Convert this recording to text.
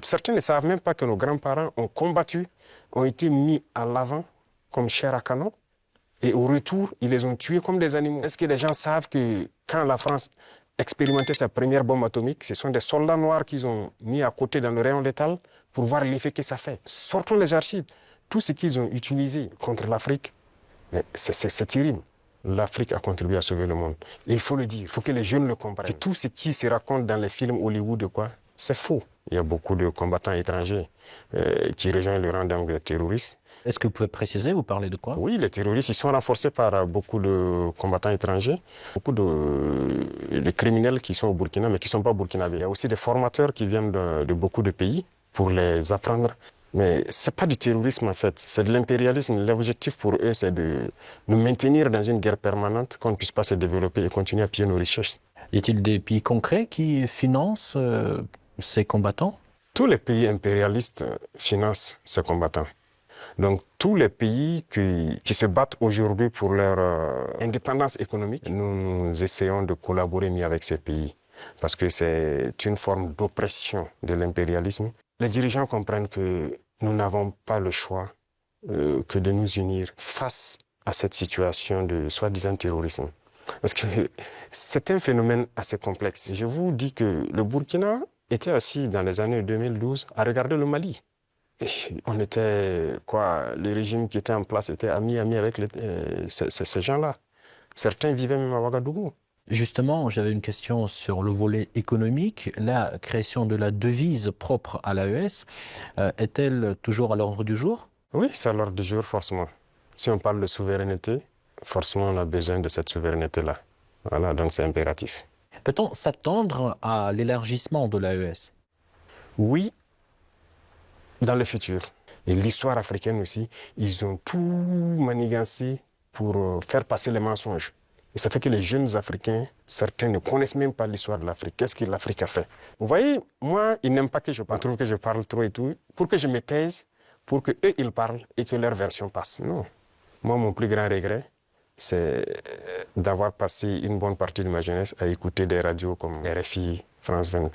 Certains ne savent même pas que nos grands-parents ont combattu, ont été mis à l'avant comme chair à canon, et au retour, ils les ont tués comme des animaux. Est-ce que les gens savent que quand la France expérimentait sa première bombe atomique, ce sont des soldats noirs qu'ils ont mis à côté dans le rayon létal pour voir l'effet que ça fait? Sortons les archives. Tout ce qu'ils ont utilisé contre l'Afrique, c'est terrible. L'Afrique a contribué à sauver le monde. Il faut le dire, il faut que les jeunes le comprennent. Que tout ce qui se raconte dans les films Hollywood, c'est faux. Il y a beaucoup de combattants étrangers qui rejoignent le rang des terroristes. Est-ce que vous pouvez préciser, vous parlez de quoi? Oui, les terroristes, ils sont renforcés par beaucoup de combattants étrangers, beaucoup de criminels qui sont au Burkina, mais qui ne sont pas burkinabés. Il y a aussi des formateurs qui viennent de beaucoup de pays pour les apprendre. Mais ce n'est pas du terrorisme en fait, c'est de l'impérialisme. L'objectif pour eux, c'est de nous maintenir dans une guerre permanente, qu'on ne puisse pas se développer et continuer à piller nos richesses. Y a-t-il des pays concrets qui financent ces combattants? Tous les pays impérialistes financent ces combattants. Donc tous les pays qui se battent aujourd'hui pour leur indépendance économique, nous essayons de collaborer mieux avec ces pays parce que c'est une forme d'oppression de l'impérialisme. Les dirigeants comprennent que nous n'avons pas le choix que de nous unir face à cette situation de soi-disant terrorisme. Parce que c'est un phénomène assez complexe. Je vous dis que le Burkina était assis dans les années 2012 à regarder le Mali. On était, le régime qui était en place était ami avec ces gens-là. Certains vivaient même à Ouagadougou. Justement, j'avais une question sur le volet économique. La création de la devise propre à l'AES, est-elle toujours à l'ordre du jour? Oui, c'est à l'ordre du jour, forcément. Si on parle de souveraineté, forcément on a besoin de cette souveraineté-là. Voilà, donc c'est impératif. Peut-on s'attendre à l'élargissement de l'AES? Oui, dans le futur. Et l'histoire africaine aussi, ils ont tout manigancé pour faire passer les mensonges. Et ça fait que les jeunes Africains, certains ne connaissent même pas l'histoire de l'Afrique. Qu'est-ce que l'Afrique a fait? Vous voyez, moi, ils n'aiment pas que je parle. Ils trouvent que je parle trop et tout. Pour que je me taise, pour qu'eux, ils parlent et que leur version passe. Non. Moi, mon plus grand regret, c'est d'avoir passé une bonne partie de ma jeunesse à écouter des radios comme RFI, France 24.